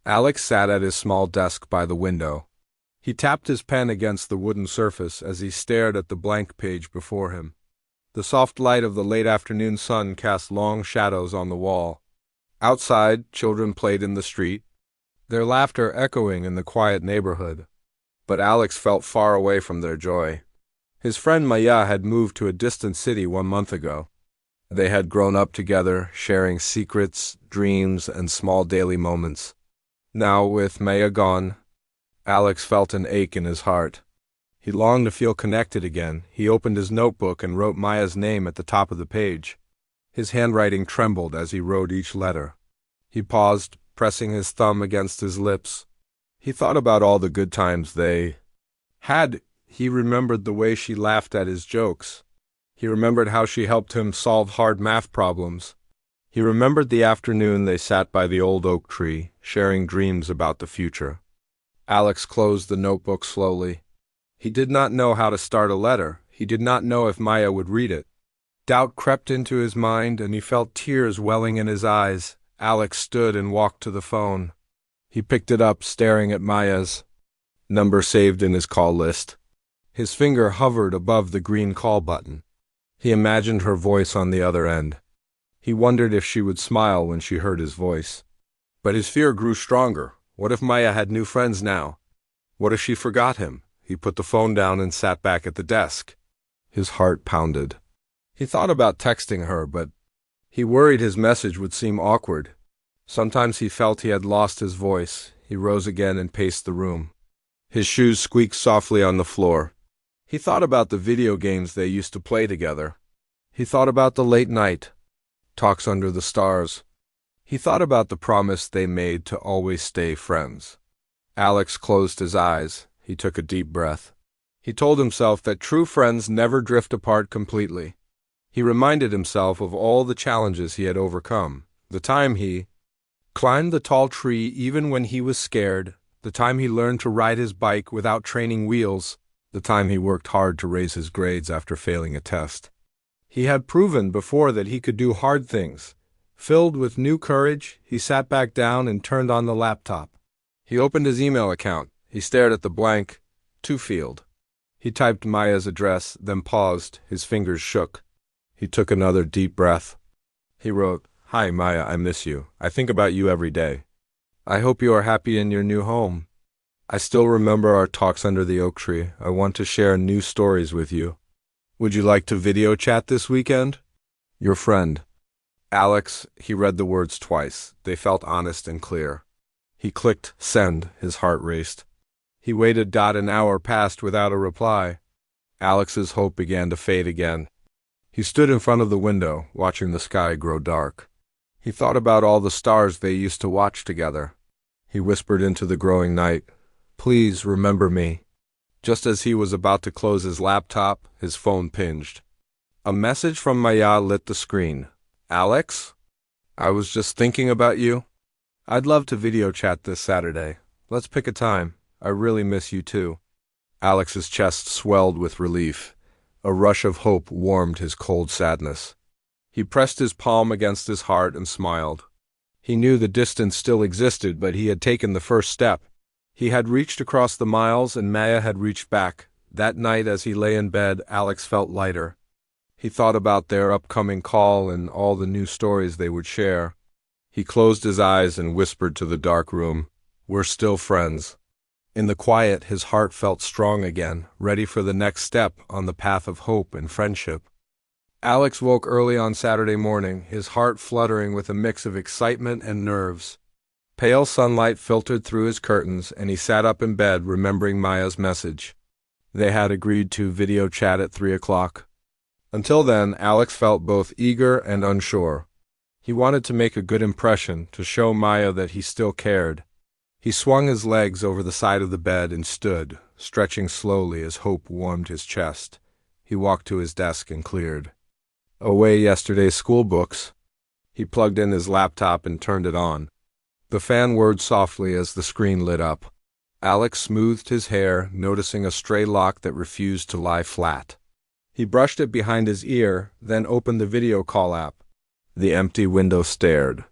Alex sat at his small desk by the window. He tapped his pen against the wooden surface as he stared at the blank page before him. The soft light of the late afternoon sun cast long shadows on the wall. Outside, children played in the street, their laughter echoing in the quiet neighborhood. But Alex felt far away from their joy. His friend Maya had moved to a distant city 1 month ago. They had grown up together, sharing secrets, dreams, and small daily moments. Now, with Maya gone, Alex felt an ache in his heart. He longed to feel connected again. He opened his notebook and wrote Maya's name at the top of the page. His handwriting trembled as he wrote each letter. He paused, pressing his thumb against his lips. He thought about all the good times they had. He remembered the way she laughed at his jokes. He remembered how she helped him solve hard math problems. He remembered the afternoon they sat by the old oak tree, sharing dreams about the future. Alex closed the notebook slowly. He did not know how to start a letter. He did not know if Maya would read it. Doubt crept into his mind, and he felt tears welling in his eyes. Alex stood and walked to the phone. He picked it up, staring at Maya's number saved in his call list. His finger hovered above the green call button. He imagined her voice on the other end. He wondered if she would smile when she heard his voice. But his fear grew stronger. What if Maya had new friends now? What if she forgot him? He put the phone down and sat back at the desk. His heart pounded. He thought about texting her, but he worried his message would seem awkward. Sometimes he felt he had lost his voice. He rose again and paced the room. His shoes squeaked softly on the floor. He thought about the video games they used to play together. He thought about the late night talks under the stars. He thought about the promise they made to always stay friends. Alex closed his eyes. He took a deep breath. He told himself that true friends never drift apart completely. He reminded himself of all the challenges he had overcome. The time he climbed the tall tree even when he was scared. The time he learned to ride his bike without training wheels. The time he worked hard to raise his grades after failing a test. He had proven before that he could do hard things. Filled with new courage, he sat back down and turned on the laptop. He opened his email account. He stared at the blank to field. He typed Maya's address, then paused. His fingers shook. He took another deep breath. He wrote, "Hi, Maya, I miss you. I think about you every day. I hope you are happy in your new home. I still remember our talks under the oak tree. I want to share new stories with you. Would you like to video chat this weekend? Your friend." Alex, he read the words twice. They felt honest and clear. He clicked send. His heart raced. He waited. An hour passed without a reply. Alex's hope began to fade again. He stood in front of the window, watching the sky grow dark. He thought about all the stars they used to watch together. He whispered into the growing night, "Please remember me." Just as he was about to close his laptop, his phone pinged. A message from Maya lit the screen. "Alex? I was just thinking about you. I'd love to video chat this Saturday. Let's pick a time. I really miss you too." Alex's chest swelled with relief. A rush of hope warmed his cold sadness. He pressed his palm against his heart and smiled. He knew the distance still existed, but he had taken the first step. He had reached across the miles, and Maya had reached back. That night, as he lay in bed, Alex felt lighter. He thought about their upcoming call and all the new stories they would share. He closed his eyes and whispered to the dark room, "We're still friends." In the quiet, his heart felt strong again, ready for the next step on the path of hope and friendship. Alex woke early on Saturday morning, his heart fluttering with a mix of excitement and nerves. Pale sunlight filtered through his curtains, and he sat up in bed, remembering Maya's message. They had agreed to video chat at 3 o'clock. Until then, Alex felt both eager and unsure. He wanted to make a good impression, to show Maya that he still cared. He swung his legs over the side of the bed and stood, stretching slowly as hope warmed his chest. He walked to his desk and cleared away yesterday's school books. He plugged in his laptop and turned it on. The fan whirred softly as the screen lit up. Alex smoothed his hair, noticing a stray lock that refused to lie flat. He brushed it behind his ear, then opened the video call app. The empty window stared.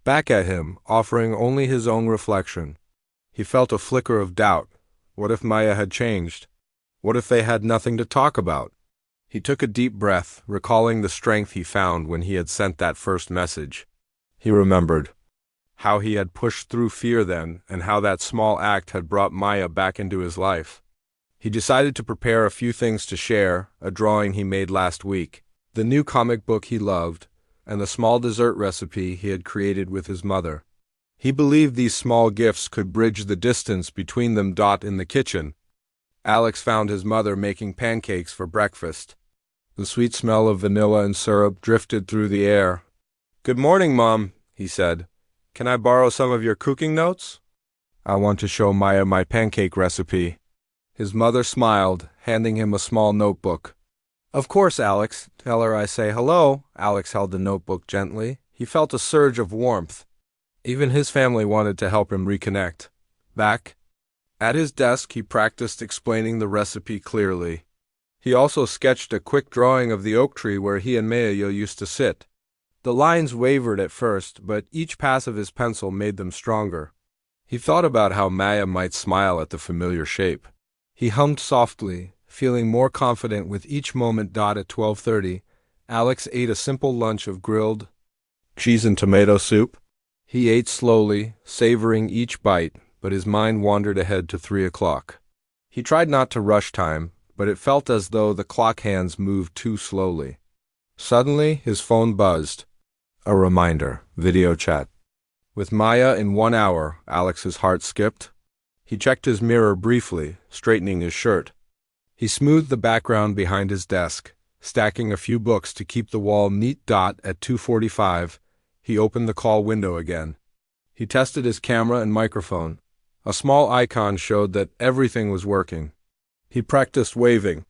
back at him, offering only his own reflection. He felt a flicker of doubt. What if Maya had changed? What if they had nothing to talk about? He took a deep breath, recalling the strength he found when he had sent that first message. He remembered how he had pushed through fear then, and how that small act had brought Maya back into his life. He decided to prepare a few things to share: a drawing he made last week, the new comic book he loved, and the small dessert recipe he had created with his mother. He believed these small gifts could bridge the distance between them. In the kitchen, Alex found his mother making pancakes for breakfast. The sweet smell of vanilla and syrup drifted through the air. "Good morning, Mom," he said. "Can I borrow some of your cooking notes? I want to show Maya my pancake recipe." His mother smiled, handing him a small notebook. "Of course, Alex. Tell her I say hello." Alex held the notebook gently. He felt a surge of warmth. Even his family wanted to help him reconnect. Back at his desk, he practiced explaining the recipe clearly. He also sketched a quick drawing of the oak tree where he and Maya used to sit. The lines wavered at first, but each pass of his pencil made them stronger. He thought about how Maya might smile at the familiar shape. He hummed softly, feeling more confident with each moment. At 12:30, Alex ate a simple lunch of grilled cheese and tomato soup. He ate slowly, savoring each bite, but his mind wandered ahead to 3 o'clock. He tried not to rush time, but it felt as though the clock hands moved too slowly. Suddenly, his phone buzzed. A reminder: video chat with Maya in 1 hour. Alex's heart skipped. He checked his mirror briefly, straightening his shirt. He smoothed the background behind his desk, stacking a few books to keep the wall neat. At 2:45, he opened the call window again. He tested his camera and microphone. A small icon showed that everything was working. He practiced waving,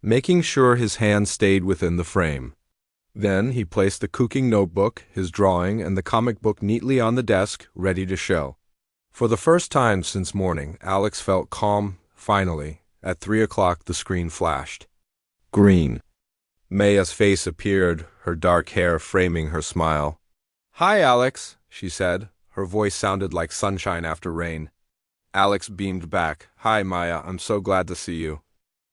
making sure his hand stayed within the frame. Then he placed the cooking notebook, his drawing, and the comic book neatly on the desk, ready to show. For the first time since morning, Alex felt calm. Finally, at 3 o'clock, the screen flashed. Green. Maya's face appeared, her dark hair framing her smile. "Hi, Alex," she said. Her voice sounded like sunshine after rain. Alex beamed back. "Hi, Maya, I'm so glad to see you."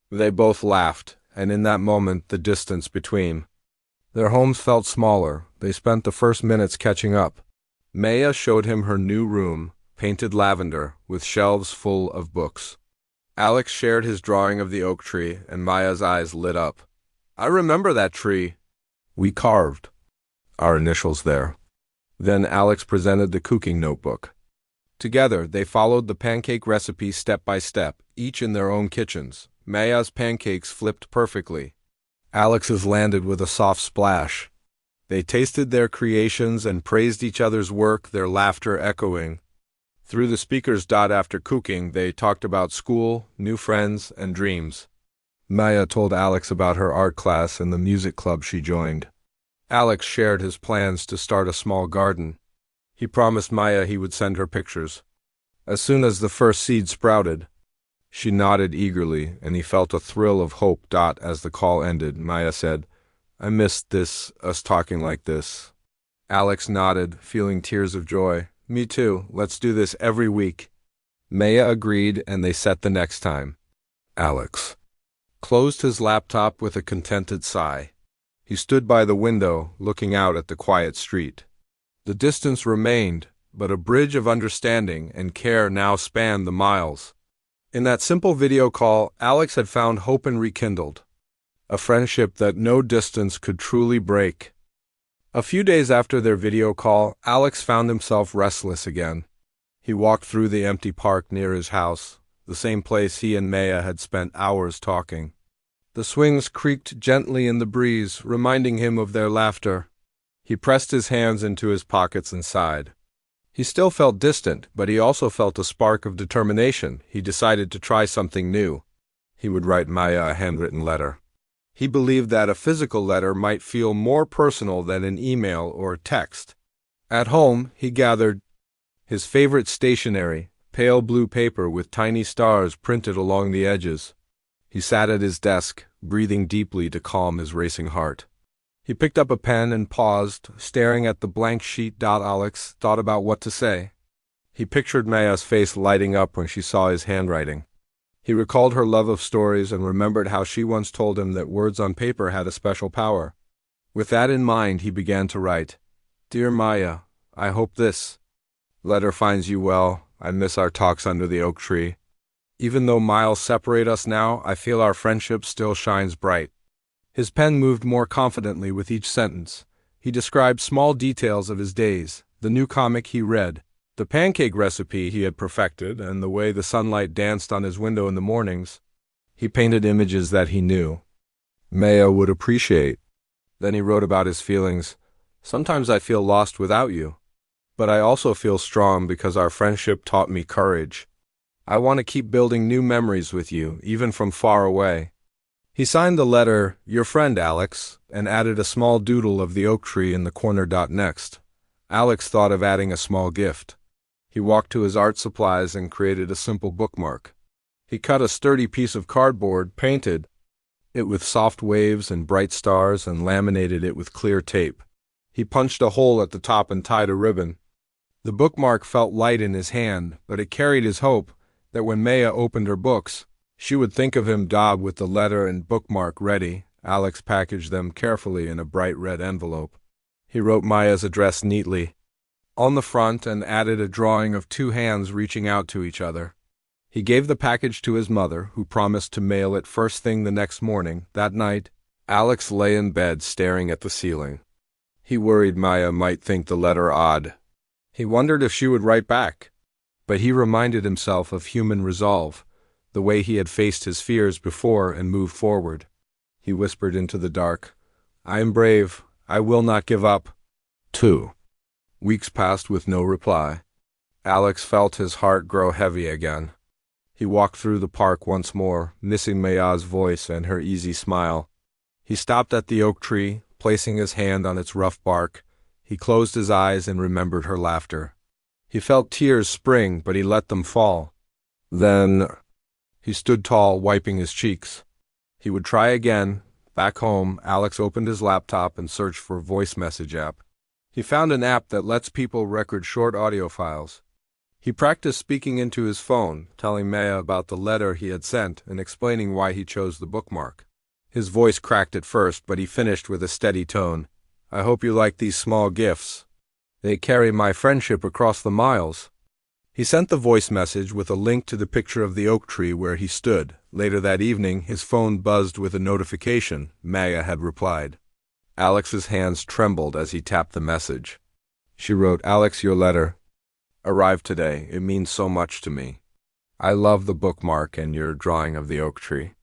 They both laughed, and in that moment, the distance between their homes felt smaller. They spent the first minutes catching up. Maya showed him her new room, painted lavender, with shelves full of books. Alex shared his drawing of the oak tree, and Maya's eyes lit up. "I remember that tree. We carved our initials there." Then Alex presented the cooking notebook. Together, they followed the pancake recipe step by step, each in their own kitchens. Maya's pancakes flipped perfectly. Alex's landed with a soft splash. They tasted their creations and praised each other's work, their laughter echoing through the speakers. After cooking, they talked about school, new friends, and dreams. Maya told Alex about her art class and the music club she joined. Alex shared his plans to start a small garden. He promised Maya he would send her pictures as soon as the first seed sprouted. She nodded eagerly, and he felt a thrill of hope. As the call ended, Maya said, "I missed us talking like this." Alex nodded, feeling tears of joy. "Me too. Let's do this every week." Maya agreed, and they set the next time. Alex closed his laptop with a contented sigh. He stood by the window, looking out at the quiet street. The distance remained, but a bridge of understanding and care now spanned the miles. In that simple video call, Alex had found hope and rekindled a friendship that no distance could truly break. A few days after their video call, Alex found himself restless again. He walked through the empty park near his house, the same place he and Maya had spent hours talking. The swings creaked gently in the breeze, reminding him of their laughter. He pressed his hands into his pockets and sighed. He still felt distant, but he also felt a spark of determination. He decided to try something new. He would write Maya a handwritten letter. He believed that a physical letter might feel more personal than an email or text. At home, he gathered his favorite stationery, pale blue paper with tiny stars printed along the edges. He sat at his desk, breathing deeply to calm his racing heart. He picked up a pen and paused, staring at the blank sheet. Alex thought about what to say. He pictured Maya's face lighting up when she saw his handwriting. He recalled her love of stories and remembered how she once told him that words on paper had a special power. With that in mind, he began to write. Dear Maya, I hope this letter finds you well. I miss our talks under the oak tree. Even though miles separate us now, I feel our friendship still shines bright. His pen moved more confidently with each sentence. He described small details of his days, the new comic he read, the pancake recipe he had perfected, and the way the sunlight danced on his window in the mornings. He painted images that he knew Maya would appreciate. Then he wrote about his feelings. Sometimes I feel lost without you, but I also feel strong because our friendship taught me courage. I want to keep building new memories with you, even from far away. He signed the letter, Your Friend Alex, and added a small doodle of the oak tree in the corner. Next, Alex thought of adding a small gift. He walked to his art supplies and created a simple bookmark. He cut a sturdy piece of cardboard, painted it with soft waves and bright stars, and laminated it with clear tape. He punched a hole at the top and tied a ribbon. The bookmark felt light in his hand, but it carried his hope that when Maya opened her books, she would think of him. With the letter and bookmark ready, Alex packaged them carefully in a bright red envelope. He wrote Maya's address neatly on the front and added a drawing of two hands reaching out to each other. He gave the package to his mother, who promised to mail it first thing the next morning. That night, Alex lay in bed staring at the ceiling. He worried Maya might think the letter odd. He wondered if she would write back. But he reminded himself of human resolve, the way he had faced his fears before and moved forward. He whispered into the dark, I am brave. I will not give up. 2 weeks passed with no reply. Alex felt his heart grow heavy again. He walked through the park once more, missing Maya's voice and her easy smile. He stopped at the oak tree, placing his hand on its rough bark. He closed his eyes and remembered her laughter. He felt tears spring, but he let them fall. Then he stood tall, wiping his cheeks. He would try again. Back home, Alex opened his laptop and searched for a voice message app. He found an app that lets people record short audio files. He practiced speaking into his phone, telling Maya about the letter he had sent and explaining why he chose the bookmark. His voice cracked at first, but he finished with a steady tone. I hope you like these small gifts. They carry my friendship across the miles. He sent the voice message with a link to the picture of the oak tree where he stood. Later that evening, his phone buzzed with a notification. Maya had replied. Alex's hands trembled as he tapped the message. She wrote, Alex, your letter arrived today. It means so much to me. I love the bookmark and your drawing of the oak tree.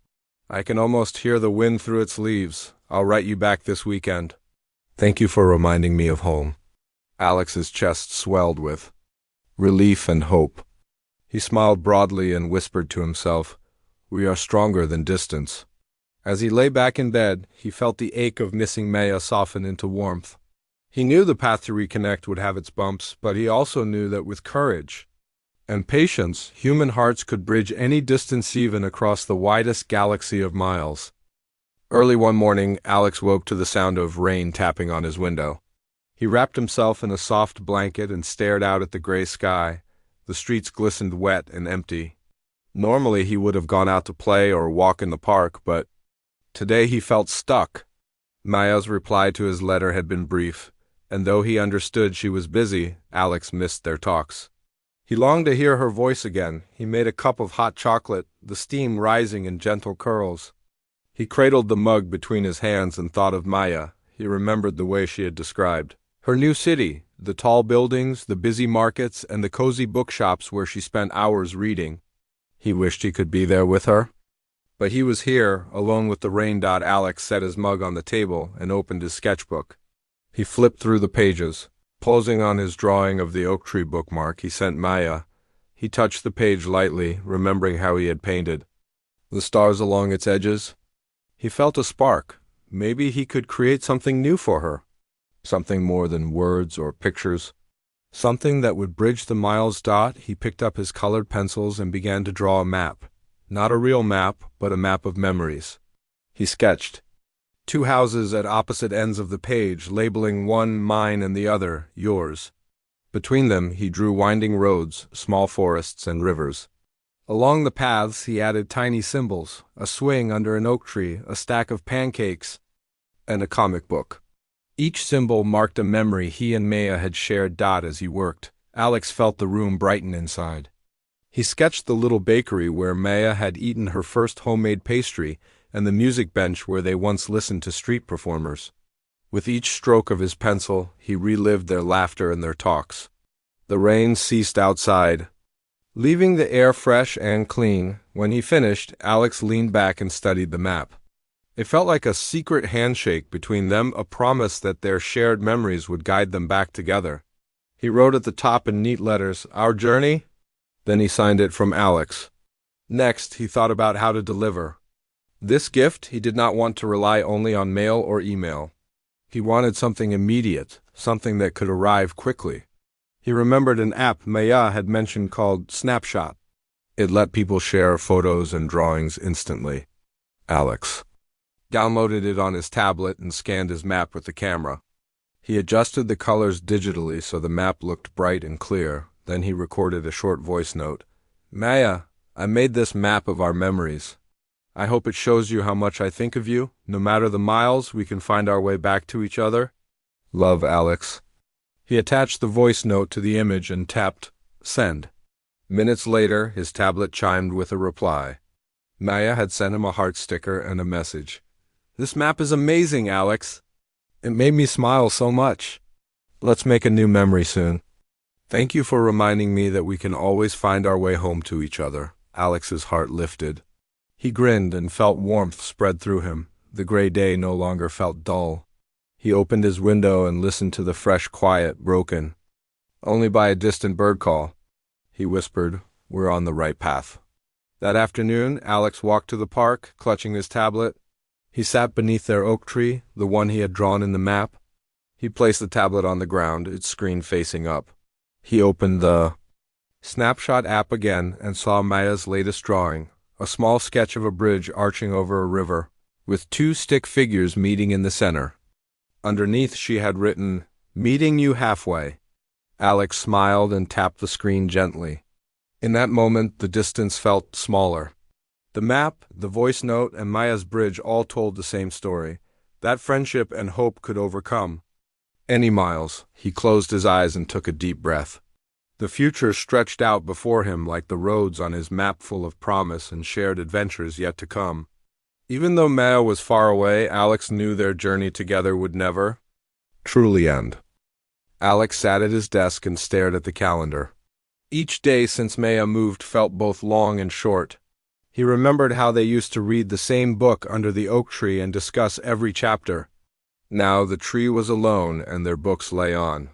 I can almost hear the wind through its leaves. I'll write you back this weekend. Thank you for reminding me of home. Alex's chest swelled with relief and hope. He smiled broadly and whispered to himself, We are stronger than distance. As he lay back in bed, he felt the ache of missing Maya soften into warmth. He knew the path to reconnect would have its bumps, but he also knew that with courage and patience, human hearts could bridge any distance, even across the widest galaxy of miles. Early one morning, Alex woke to the sound of rain tapping on his window. He wrapped himself in a soft blanket and stared out at the gray sky. The streets glistened wet and empty. Normally he would have gone out to play or walk in the park, but today he felt stuck. Maya's reply to his letter had been brief, and though he understood she was busy, Alex missed their talks. He longed to hear her voice again. He made a cup of hot chocolate, the steam rising in gentle curls. He cradled the mug between his hands and thought of Maya. He remembered the way she had described her new city, the tall buildings, the busy markets, and the cozy bookshops where she spent hours reading. He wished he could be there with her. But he was here, alone with the rain. Alex set his mug on the table and opened his sketchbook. He flipped through the pages. Pausing on his drawing of the oak tree bookmark he sent Maya, he touched the page lightly, remembering how he had painted the stars along its edges. He felt a spark. Maybe he could create something new for her. Something more than words or pictures. Something that would bridge the miles. He picked up his colored pencils and began to draw a map. Not a real map, but a map of memories. He sketched Two houses at opposite ends of the page, labeling one mine and the other yours. Between them, he drew winding roads, small forests, and rivers. Along the paths, he added tiny symbols, a swing under an oak tree, a stack of pancakes, and a comic book. Each symbol marked a memory he and Maya had shared. As he worked, Alex felt the room brighten inside. He sketched the little bakery where Maya had eaten her first homemade pastry and the music bench where they once listened to street performers. With each stroke of his pencil, he relived their laughter and their talks. The rain ceased outside, leaving the air fresh and clean. When he finished, Alex leaned back and studied the map. It felt like a secret handshake between them, a promise that their shared memories would guide them back together. He wrote at the top in neat letters, "Our journey?" Then he signed it from Alex. Next, he thought about how to deliver. This gift, he did not want to rely only on mail or email. He wanted something immediate, something that could arrive quickly. He remembered an app Maya had mentioned called Snapshot. It let people share photos and drawings instantly. Alex downloaded it on his tablet and scanned his map with the camera. He adjusted the colors digitally so the map looked bright and clear. Then he recorded a short voice note. "Maya, I made this map of our memories. I hope it shows you how much I think of you. No matter the miles, we can find our way back to each other. Love, Alex." He attached the voice note to the image and tapped send. Minutes later, his tablet chimed with a reply. Maya had sent him a heart sticker and a message. "This map is amazing, Alex. It made me smile so much. Let's make a new memory soon. Thank you for reminding me that we can always find our way home to each other." Alex's heart lifted. He grinned and felt warmth spread through him. The gray day no longer felt dull. He opened his window and listened to the fresh quiet, broken only by a distant bird call. He whispered, "We're on the right path." That afternoon, Alex walked to the park, clutching his tablet. He sat beneath their oak tree, the one he had drawn in the map. He placed the tablet on the ground, its screen facing up. He opened the Snapshot app again and saw Maya's latest drawing, a small sketch of a bridge arching over a river, with two stick figures meeting in the center. Underneath she had written, "Meeting you halfway." Alex smiled and tapped the screen gently. In that moment, the distance felt smaller. The map, the voice note, and Maya's bridge all told the same story. That friendship and hope could overcome any miles. He closed his eyes and took a deep breath. The future stretched out before him like the roads on his map, full of promise and shared adventures yet to come. Even though Maya was far away, Alex knew their journey together would never truly end. Alex sat at his desk and stared at the calendar. Each day since Maya moved felt both long and short. He remembered how they used to read the same book under the oak tree and discuss every chapter. Now the tree was alone and their books lay on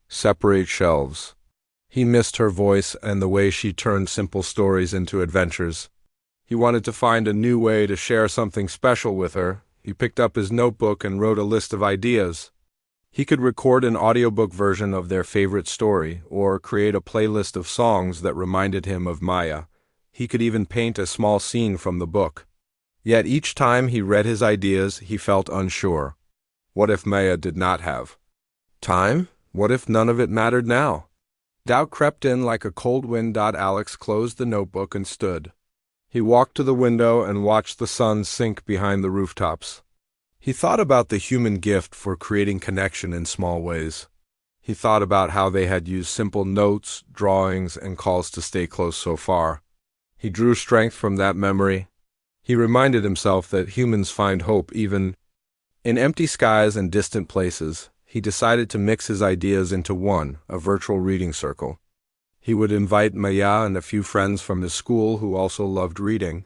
separate shelves. He missed her voice and the way she turned simple stories into adventures. He wanted to find a new way to share something special with her. He picked up his notebook and wrote a list of ideas. He could record an audiobook version of their favorite story, or create a playlist of songs that reminded him of Maya. He could even paint a small scene from the book. Yet each time he read his ideas, he felt unsure. What if Maya did not have time? What if none of it mattered now? Doubt crept in like a cold wind. Alex closed the notebook and stood. He walked to the window and watched the sun sink behind the rooftops. He thought about the human gift for creating connection in small ways. He thought about how they had used simple notes, drawings, and calls to stay close so far. He drew strength from that memory. He reminded himself that humans find hope even in empty skies and distant places. He decided to mix his ideas into one, a virtual reading circle. He would invite Maya and a few friends from his school who also loved reading.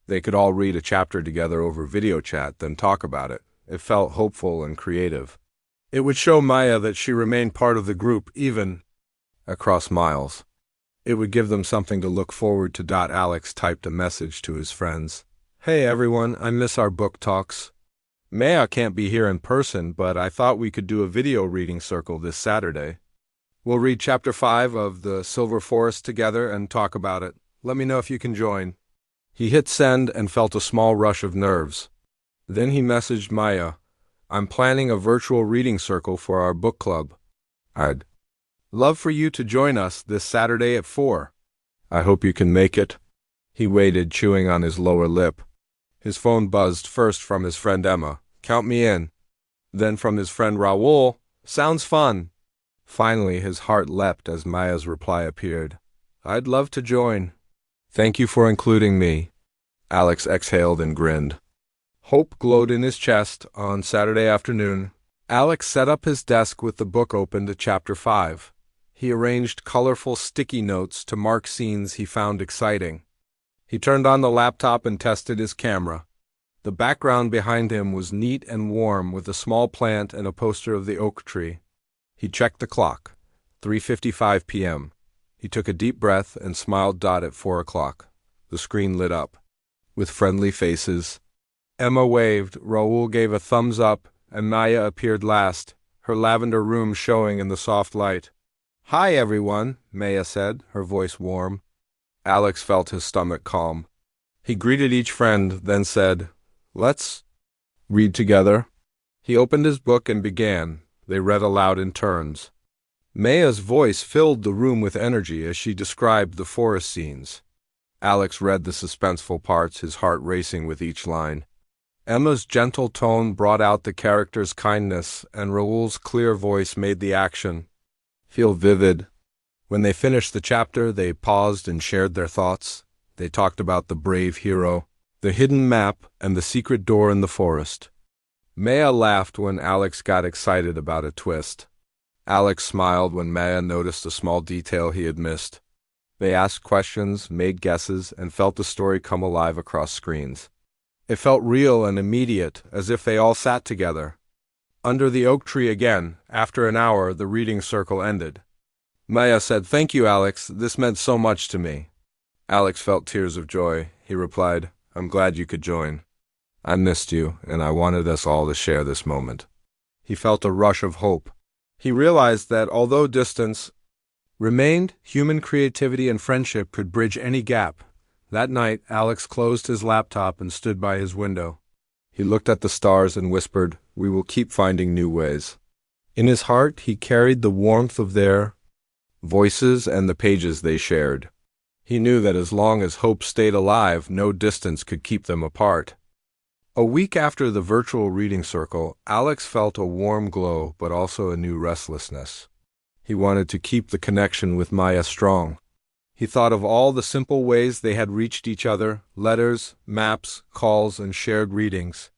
They could all read a chapter together over video chat, then talk about it. It felt hopeful and creative. It would show Maya that she remained part of the group, even across miles. It would give them something to look forward to. Alex typed a message to his friends. "Hey everyone, I miss our book talks. Maya can't be here in person, but I thought we could do a video reading circle this Saturday. We'll read Chapter 5 of The Silver Forest together and talk about it. Let me know if you can join." He hit send and felt a small rush of nerves. Then he messaged Maya, "I'm planning a virtual reading circle for our book club. I'd love for you to join us this Saturday at 4. I hope you can make it." He waited, chewing on his lower lip. His phone buzzed, first from his friend Emma, "Count me in." Then from his friend Raoul, "Sounds fun." Finally, his heart leapt as Maya's reply appeared, "I'd love to join. Thank you for including me." Alex exhaled and grinned. Hope glowed in his chest. On Saturday afternoon, Alex set up his desk with the book open to Chapter 5. He arranged colorful sticky notes to mark scenes he found exciting. He turned on the laptop and tested his camera. The background behind him was neat and warm, with a small plant and a poster of the oak tree. He checked the clock. 3:55 p.m. He took a deep breath and smiled. At 4 o'clock. The screen lit up with friendly faces. Emma waved, Raoul gave a thumbs up, and Maya appeared last, her lavender room showing in the soft light. "Hi, everyone," Maya said, her voice warm. Alex felt his stomach calm. He greeted each friend, then said, "Let's read together." He opened his book and began. They read aloud in turns. Maya's voice filled the room with energy as she described the forest scenes. Alex read the suspenseful parts, his heart racing with each line. Emma's gentle tone brought out the character's kindness, and Raoul's clear voice made the action feel vivid. When they finished the chapter, they paused and shared their thoughts. They talked about the brave hero, the hidden map, and the secret door in the forest. Maya laughed when Alex got excited about a twist. Alex smiled when Maya noticed a small detail he had missed. They asked questions, made guesses, and felt the story come alive across screens. It felt real and immediate, as if they all sat together. Under the oak tree again, after an hour, the reading circle ended. Maya said, "Thank you, Alex. This meant so much to me." Alex felt tears of joy. He replied, "I'm glad you could join. I missed you, and I wanted us all to share this moment." He felt a rush of hope. He realized that although distance remained, human creativity and friendship could bridge any gap. That night, Alex closed his laptop and stood by his window. He looked at the stars and whispered, "We will keep finding new ways." In his heart, he carried the warmth of their voices and the pages they shared. He knew that as long as hope stayed alive, no distance could keep them apart. A week after the virtual reading circle, Alex felt a warm glow, but also a new restlessness. He wanted to keep the connection with Maya strong. He thought of all the simple ways they had reached each other: letters, maps, calls, and shared readings.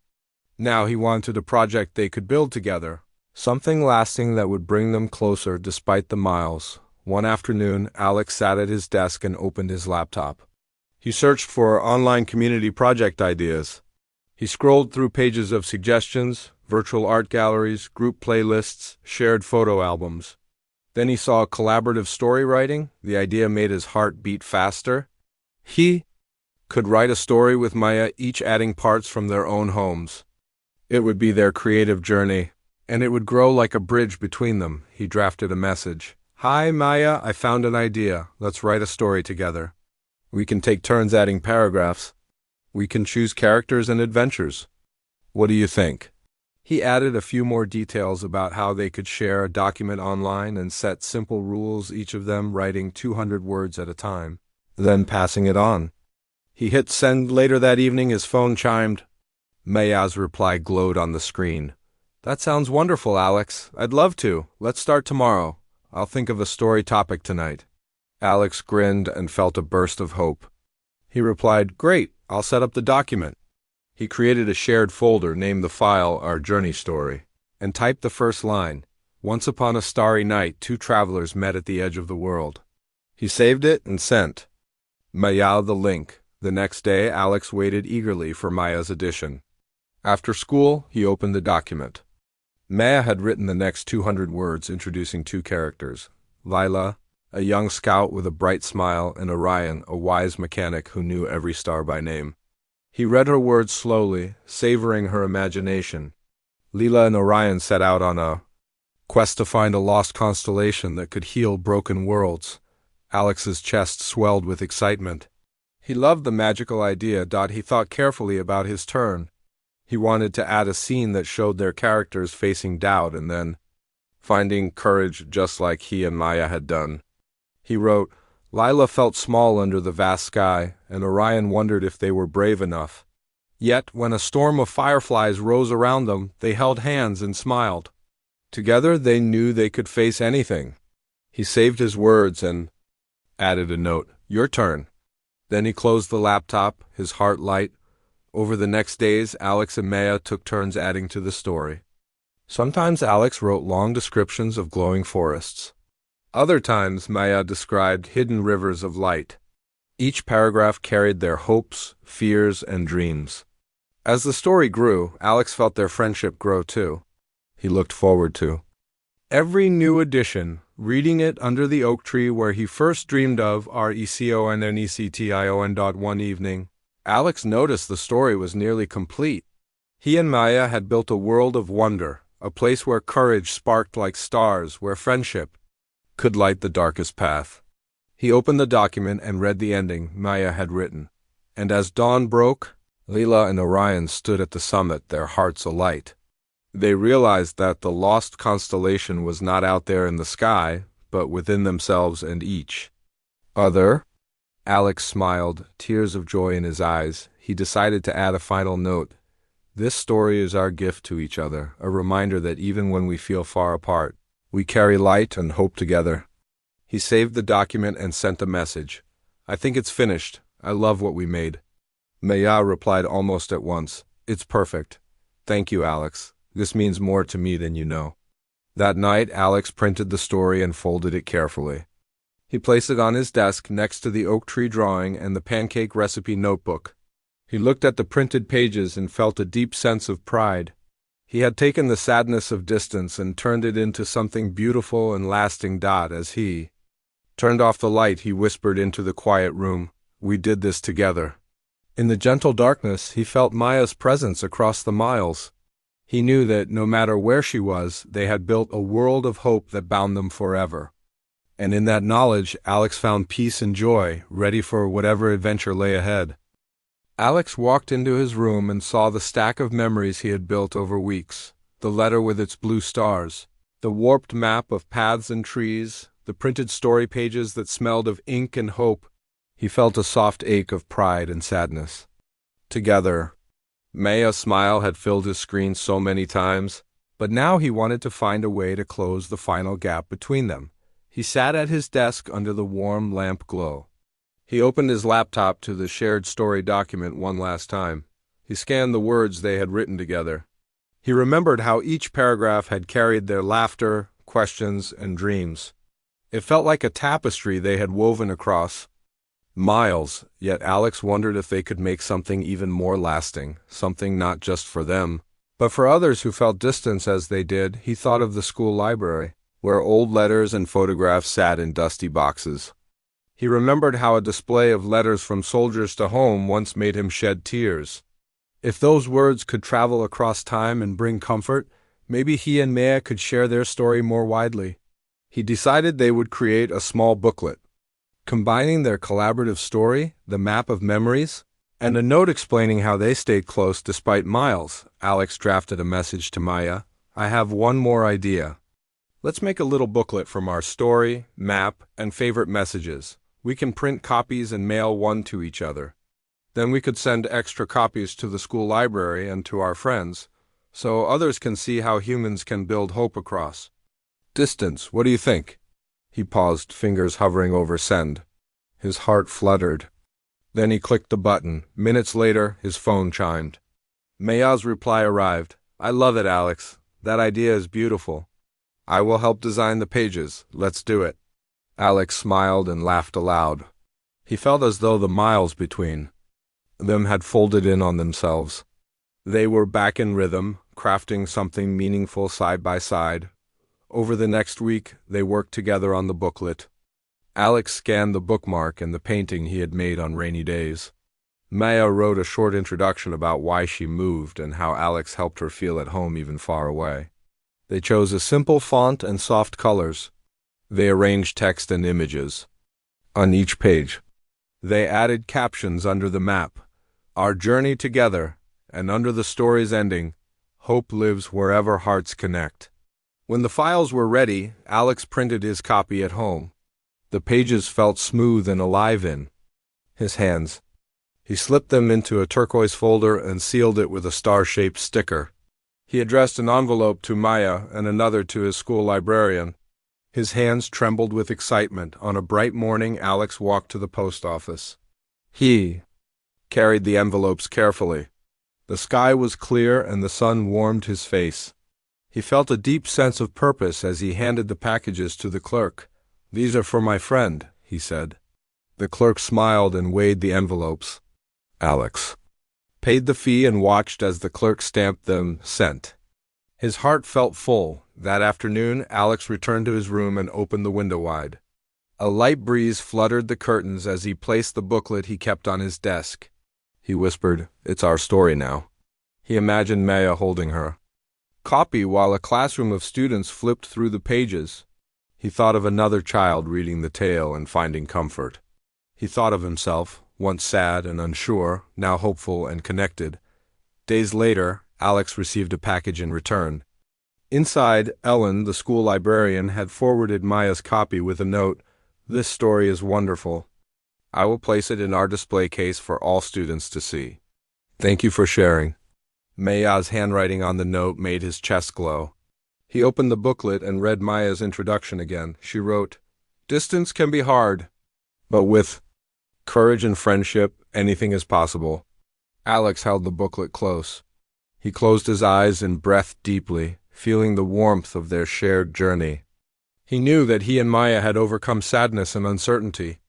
Now he wanted a project they could build together, something lasting that would bring them closer despite the miles. One afternoon, Alex sat at his desk and opened his laptop. He searched for online community project ideas. He scrolled through pages of suggestions, virtual art galleries, group playlists, shared photo albums. Then he saw collaborative story writing. The idea made his heart beat faster. He could write a story with Maya, each adding parts from their own homes. It would be their creative journey, and it would grow like a bridge between them. He drafted a message. "Hi, Maya, I found an idea. Let's write a story together. We can take turns adding paragraphs. We can choose characters and adventures. What do you think?" He added a few more details about how they could share a document online and set simple rules, each of them writing 200 words at a time, then passing it on. He hit send. Later that evening, his phone chimed. Maya's reply glowed on the screen. "That sounds wonderful, Alex. I'd love to. Let's start tomorrow. I'll think of a story topic tonight." Alex grinned and felt a burst of hope. He replied, "Great, I'll set up the document." He created a shared folder, named the file Our Journey Story, and typed the first line. "Once upon a starry night, two travelers met at the edge of the world." He saved it and sent Maya the link. The next day, Alex waited eagerly for Maya's addition. After school, he opened the document. Maya had written the next 200 words, introducing two characters: Lila, a young scout with a bright smile, and Orion, a wise mechanic who knew every star by name. He read her words slowly, savoring her imagination. Lila and Orion set out on a quest to find a lost constellation that could heal broken worlds. Alex's chest swelled with excitement. He loved the magical idea. He thought carefully about his turn. He wanted to add a scene that showed their characters facing doubt and then finding courage just like he and Maya had done. He wrote, Lila felt small under the vast sky, and Orion wondered if they were brave enough. Yet, when a storm of fireflies rose around them, they held hands and smiled. Together they knew they could face anything. He saved his words and added a note, your turn. Then he closed the laptop, his heart light. Over the next days, Alex and Maya took turns adding to the story. Sometimes Alex wrote long descriptions of glowing forests. Other times, Maya described hidden rivers of light. Each paragraph carried their hopes, fears, and dreams. As the story grew, Alex felt their friendship grow too. He looked forward to every new edition, reading it under the oak tree where he first dreamed of RECONNECTION. One evening, Alex noticed the story was nearly complete. He and Maya had built a world of wonder, a place where courage sparked like stars, where friendship could light the darkest path. He opened the document and read the ending Maya had written. And as dawn broke, Leela and Orion stood at the summit, their hearts alight. They realized that the lost constellation was not out there in the sky, but within themselves and each other. Alex smiled, tears of joy in his eyes. He decided to add a final note. This story is our gift to each other, a reminder that even when we feel far apart, we carry light and hope together. He saved the document and sent a message. I think it's finished. I love what we made. Maya replied almost at once. It's perfect. Thank you, Alex. This means more to me than you know. That night, Alex printed the story and folded it carefully. He placed it on his desk next to the oak tree drawing and the pancake recipe notebook. He looked at the printed pages and felt a deep sense of pride. He had taken the sadness of distance and turned it into something beautiful and lasting. As he turned off the light, he whispered into the quiet room, we did this together. In the gentle darkness, he felt Maya's presence across the miles. He knew that no matter where she was, they had built a world of hope that bound them forever. And in that knowledge, Alex found peace and joy, ready for whatever adventure lay ahead. Alex walked into his room and saw the stack of memories he had built over weeks, the letter with its blue stars, the warped map of paths and trees, the printed story pages that smelled of ink and hope. He felt a soft ache of pride and sadness. Together, Maya's smile had filled his screen so many times, but now he wanted to find a way to close the final gap between them. He sat at his desk under the warm lamp glow. He opened his laptop to the shared story document one last time. He scanned the words they had written together. He remembered how each paragraph had carried their laughter, questions, and dreams. It felt like a tapestry they had woven across miles, yet Alex wondered if they could make something even more lasting, something not just for them, but for others who felt distance as they did. He thought of the school library, where old letters and photographs sat in dusty boxes. He remembered how a display of letters from soldiers to home once made him shed tears. If those words could travel across time and bring comfort, maybe he and Maya could share their story more widely. He decided they would create a small booklet, combining their collaborative story, the map of memories, and a note explaining how they stayed close despite miles. Alex drafted a message to Maya. I have one more idea. Let's make a little booklet from our story, map, and favorite messages. We can print copies and mail one to each other. Then we could send extra copies to the school library and to our friends, so others can see how humans can build hope across distance. What do you think? He paused, fingers hovering over send. His heart fluttered. Then he clicked the button. Minutes later, his phone chimed. Maya's reply arrived. I love it, Alex. That idea is beautiful. I will help design the pages. Let's do it. Alex smiled and laughed aloud. He felt as though the miles between them had folded in on themselves. They were back in rhythm, crafting something meaningful side by side. Over the next week, they worked together on the booklet. Alex scanned the bookmark and the painting he had made on rainy days. Maya wrote a short introduction about why she moved and how Alex helped her feel at home even far away. They chose a simple font and soft colors. They arranged text and images on each page. They added captions under the map. Our journey together, and under the story's ending, hope lives wherever hearts connect. When the files were ready, Alex printed his copy at home. The pages felt smooth and alive in his hands. He slipped them into a turquoise folder and sealed it with a star-shaped sticker. He addressed an envelope to Maya and another to his school librarian. His hands trembled with excitement. On a bright morning, Alex walked to the post office. He carried the envelopes carefully. The sky was clear and the sun warmed his face. He felt a deep sense of purpose as he handed the packages to the clerk. "These are for my friend," he said. The clerk smiled and weighed the envelopes. Alex paid the fee and watched as the clerk stamped them sent. His heart felt full. That afternoon, Alex returned to his room and opened the window wide. A light breeze fluttered the curtains as he placed the booklet he kept on his desk. He whispered, "It's our story now." He imagined Maya holding her copy while a classroom of students flipped through the pages. He thought of another child reading the tale and finding comfort. He thought of himself, once sad and unsure, now hopeful and connected. Days later, Alex received a package in return. Inside, Ellen, the school librarian, had forwarded Maya's copy with a note, "This story is wonderful. I will place it in our display case for all students to see. Thank you for sharing." Maya's handwriting on the note made his chest glow. He opened the booklet and read Maya's introduction again. She wrote, "Distance can be hard, but with courage and friendship, anything is possible." Alex held the booklet close. He closed his eyes and breathed deeply, feeling the warmth of their shared journey. He knew that he and Maya had overcome sadness and uncertainty.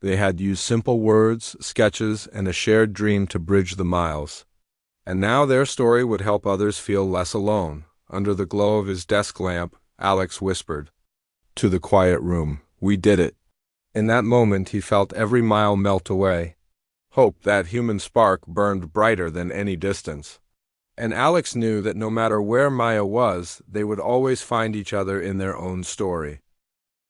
They had used simple words, sketches, and a shared dream to bridge the miles. And now their story would help others feel less alone. Under the glow of his desk lamp, Alex whispered to the quiet room, "We did it." In that moment, he felt every mile melt away. Hope, that human spark, burned brighter than any distance. And Alex knew that no matter where Maya was, they would always find each other in their own story.